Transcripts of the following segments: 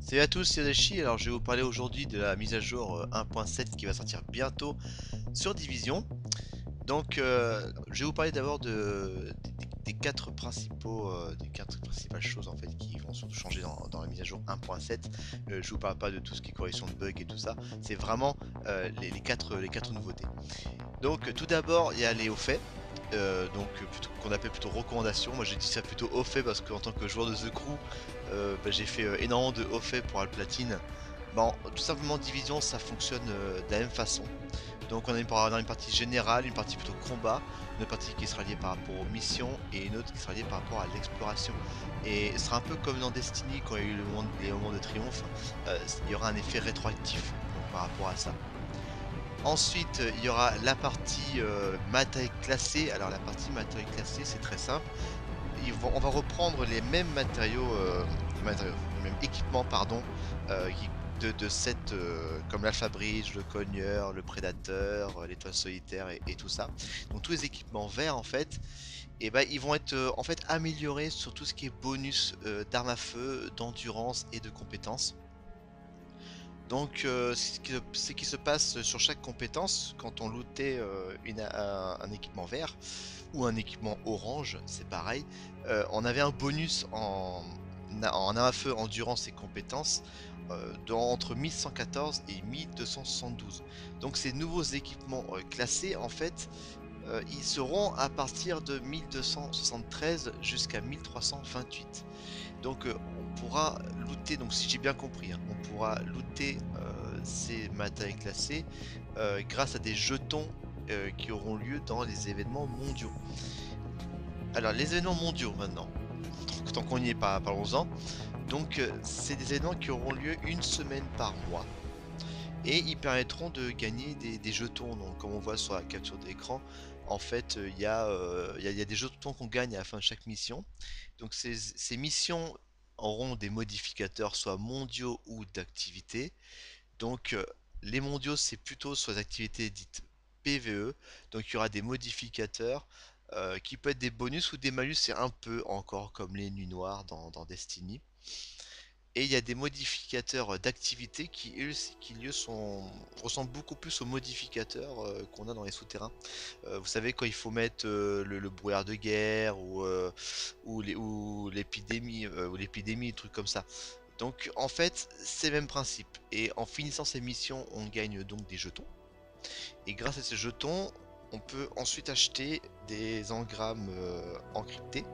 Salut à tous, c'est Yodashi. Alors je vais vous parler aujourd'hui de la mise à jour 1.7 qui va sortir bientôt sur Division. Donc je vais vous parler d'abord des quatre principaux, des quatre principales choses en fait qui vont surtout changer dans la mise à jour 1.7. Je vous parle pas de tout ce qui est correction de bugs et tout ça. C'est vraiment les quatre nouveautés. Donc tout d'abord il y a les hauts faits. Qu'on appelle plutôt recommandations. Moi j'ai dit ça plutôt au fait parce qu'en tant que joueur de The Crew, j'ai fait énormément de au fait pour la platine. Bon, tout simplement Division ça fonctionne de la même façon. Donc on a une partie générale, une partie plutôt combat, une partie qui sera liée par rapport aux missions et une autre qui sera liée par rapport à l'exploration. Et ce sera un peu comme dans Destiny quand il y a eu les moments de triomphe, il y aura un effet rétroactif donc, par rapport à ça. Ensuite, il y aura la partie matériel classé. Alors la partie matériel classé, c'est très simple. On va reprendre les mêmes matériaux, les mêmes équipements, pardon, de sets comme l'Alpha Bridge, le Cogneur, le Prédateur, l'étoile solitaire et tout ça. Donc tous les équipements verts en fait, et ben, ils vont être en fait améliorés sur tout ce qui est bonus d'armes à feu, d'endurance et de compétences. Donc ce qui se passe sur chaque compétence quand on lootait un équipement vert ou un équipement orange, c'est pareil, on avait un bonus en arme à feu, endurance et compétences entre 1114 et 1272. Donc ces nouveaux équipements classés en fait, ils seront à partir de 1273 jusqu'à 1328. Donc on pourra looter, donc si j'ai bien compris, hein, on pourra looter ces matériels classés grâce à des jetons qui auront lieu dans les événements mondiaux. Alors les événements mondiaux maintenant, tant qu'on y est, pas parlons-en. Donc c'est des événements qui auront lieu une semaine par mois. Et ils permettront de gagner des jetons. Donc comme on voit sur la capture d'écran, en fait il y a des jetons qu'on gagne à la fin de chaque mission. Donc ces missions auront des modificateurs soit mondiaux ou d'activités. Donc les mondiaux c'est plutôt sur les activités dites PVE. Donc il y aura des modificateurs qui peuvent être des bonus ou des malus, c'est un peu encore comme les nuits noires dans Destiny. Et il y a des modificateurs d'activité ressemblent beaucoup plus aux modificateurs qu'on a dans les souterrains. Vous savez quand il faut mettre le brouillard de guerre ou l'épidémie, des trucs comme ça. Donc en fait c'est le même principe. Et en finissant ces missions on gagne donc des jetons. Et grâce à ces jetons on peut ensuite acheter des engrammes encryptés.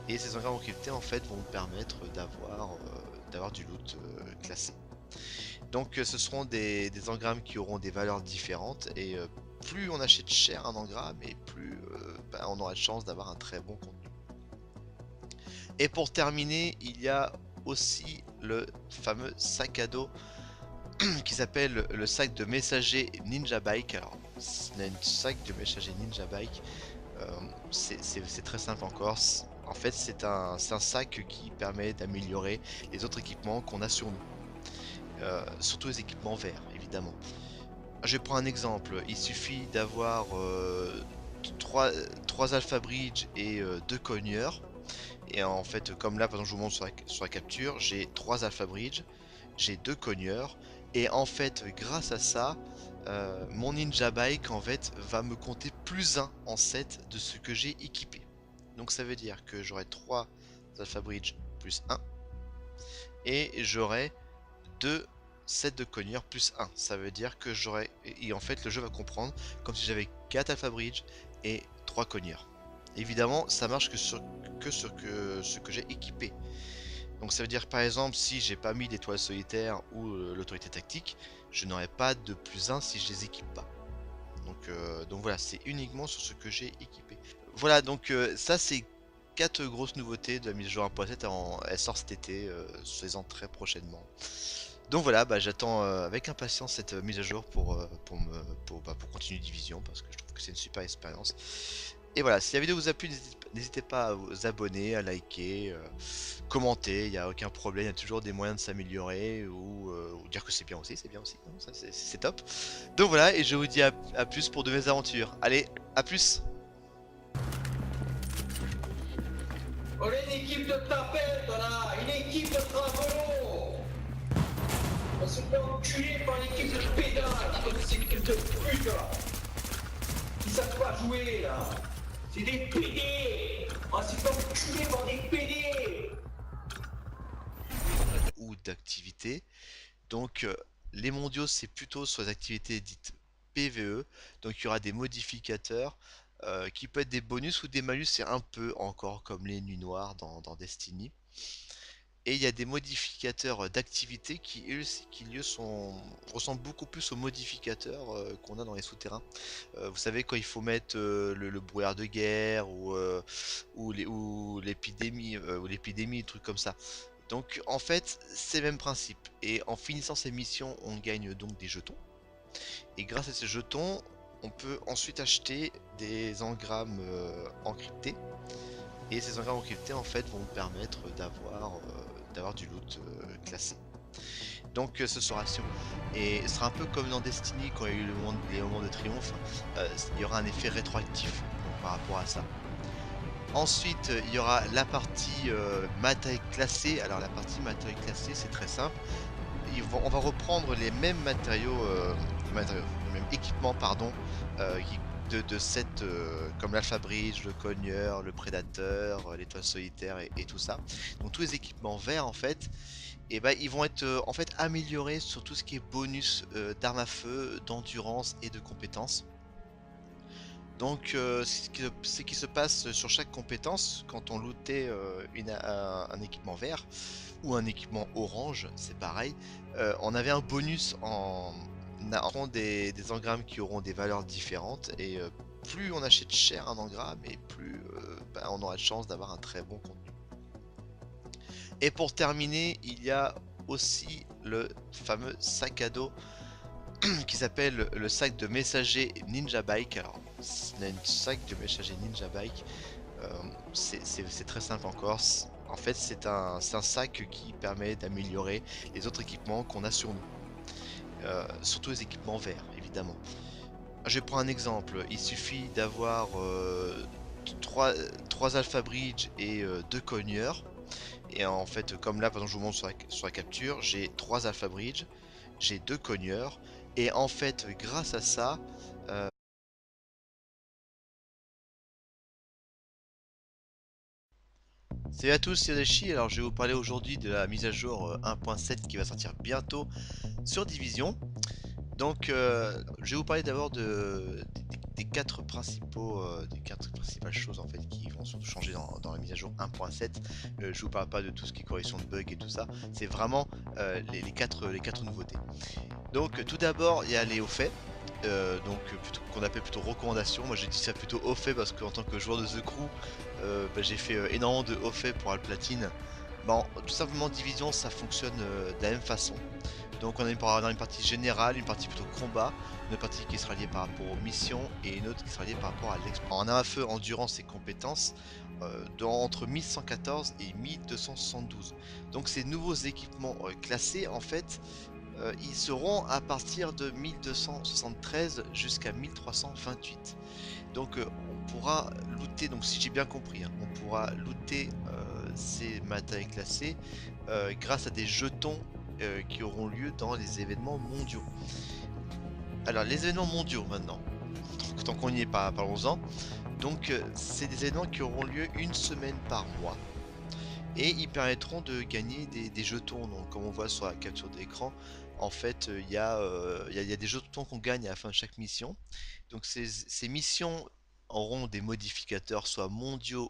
Et ces engrammes encryptés en fait vont nous permettre d'avoir du loot classé. Donc ce seront des engrammes qui auront des valeurs différentes et plus on achète cher un engramme et plus on aura de chance d'avoir un très bon contenu. Et pour terminer, il y a aussi le fameux sac à dos qui s'appelle le sac de messager Ninja Bike. Alors, c'est un sac de messager Ninja Bike. C'est très simple encore. En fait, c'est un sac qui permet d'améliorer les autres équipements qu'on a sur nous. Surtout les équipements verts, évidemment. Je vais prendre un exemple. Il suffit d'avoir 3 Alpha Bridge et 2 cogneurs. Et en fait, comme là, par exemple, je vous montre sur la capture, j'ai 3 Alpha Bridge, j'ai 2 cogneurs. Et en fait, grâce à ça, mon Ninja Bike en fait va me compter plus 1 en set de ce que j'ai équipé. Donc ça veut dire que j'aurai 3 Alpha Bridge plus 1 et j'aurai 2 sets de cogneurs plus 1. Ça veut dire que j'aurai... Et en fait le jeu va comprendre comme si j'avais 4 Alpha Bridge et 3 cogneurs. Évidemment ça marche que sur ce que j'ai équipé. Donc ça veut dire par exemple si j'ai pas mis l'étoile solitaire ou l'autorité tactique, je n'aurai pas de plus 1 si je les équipe pas. Donc voilà, c'est uniquement sur ce que j'ai équipé. Voilà, donc ça c'est 4 grosses nouveautés de la mise à jour 1.7. Elle sort cet été, soyez-en très prochainement. Donc voilà, j'attends avec impatience cette mise à jour pour continuer Division parce que je trouve que c'est une super expérience. Et voilà, si la vidéo vous a plu, n'hésitez pas à vous abonner, à liker, commenter, il n'y a aucun problème, il y a toujours des moyens de s'améliorer ou dire que c'est bien aussi, non, ça c'est top. Donc voilà, et je vous dis à plus pour de nouvelles aventures. Allez, à plus! On est une équipe de tapettes, là, une équipe de travaux. On se fait enculer par l'équipe de pédales, comme c'est une équipe de pute là. Ils savent pas jouer là. C'est des PD. On se fait enculer par des PD. ou d'activités. Donc les mondiaux c'est plutôt sur les activités dites PVE, donc il y aura des modificateurs qui peuvent être des bonus ou des malus, c'est un peu encore comme les nuits noires dans Destiny. Et il y a des modificateurs d'activité qui ressemblent beaucoup plus aux modificateurs qu'on a dans les souterrains. Vous savez quand il faut mettre le brouillard de guerre ou l'épidémie, des trucs comme ça. Donc en fait, c'est le même principe. Et en finissant ces missions, on gagne donc des jetons. Et grâce à ces jetons, on peut ensuite acheter des engrammes encryptés. Et ces engrammes encryptés en fait vont nous permettre d'avoir du loot classé. Donc ce sera sûr. Et ce sera un peu comme dans Destiny quand il y a eu les moments de triomphe. Il y aura un effet rétroactif donc, par rapport à ça. Ensuite, il y aura la partie matériel classé. Alors la partie matériel classé, c'est très simple. On va reprendre les mêmes les mêmes équipements, pardon, de sets comme l'Alpha Bridge, le Cogneur, le Prédateur, l'étoile solitaire et tout ça. Donc tous les équipements verts en fait, et ben ils vont être en fait améliorés sur tout ce qui est bonus d'armes à feu, d'endurance et de compétences. Donc ce qui se passe sur chaque compétence quand on lootait un équipement vert ou un équipement orange, c'est pareil, on avait un bonus en des engrammes qui auront des valeurs différentes et plus on achète cher un engramme et plus on aura de chance d'avoir un très bon contenu. Et pour terminer, il y a aussi le fameux sac à dos qui s'appelle le sac de messager Ninja Bike. Alors, c'est un sac de messager Ninja Bike. C'est très simple encore. En fait, c'est un sac qui permet d'améliorer les autres équipements qu'on a sur nous. Surtout les équipements verts, évidemment. Je vais prendre un exemple. Il suffit d'avoir 3 Alpha Bridge et 2 cogneurs. Et en fait, comme là, par exemple, je vous montre sur la capture, j'ai 3 Alpha Bridge, j'ai 2 cogneurs. Et en fait, grâce à ça, euh, salut à tous, c'est Dashi. Alors, je vais vous parler aujourd'hui de la mise à jour 1.7 qui va sortir bientôt sur Division. Donc, je vais vous parler d'abord des des quatre principales choses en fait qui vont surtout changer dans la mise à jour 1.7. Je vous parle pas de tout ce qui est correction de bugs et tout ça. C'est vraiment les quatre nouveautés. Donc, tout d'abord, il y a les hauts faits. Qu'on appelle plutôt recommandations. Moi j'ai dit ça plutôt au fait parce qu'en tant que joueur de The Crew, j'ai fait énormément de hauts faits pour Alplatine. Bon, tout simplement Division ça fonctionne de la même façon. Donc on a une partie générale, une partie plutôt combat, une partie qui sera liée par rapport aux missions et une autre qui sera liée par rapport à l'exploit. En arme à feu, endurance et compétences, entre 1114 et 1272. Donc ces nouveaux équipements classés en fait ils seront à partir de 1273 jusqu'à 1328. Donc on pourra looter, donc si j'ai bien compris, hein, on pourra looter ces matériels classés grâce à des jetons qui auront lieu dans les événements mondiaux. Alors les événements mondiaux maintenant, tant qu'on y est, parlons-en. Donc c'est des événements qui auront lieu une semaine par mois. Et ils permettront de gagner des jetons. Donc, comme on voit sur la capture d'écran, en fait, il y a des jetons qu'on gagne à la fin de chaque mission. Donc, ces missions auront des modificateurs soit mondiaux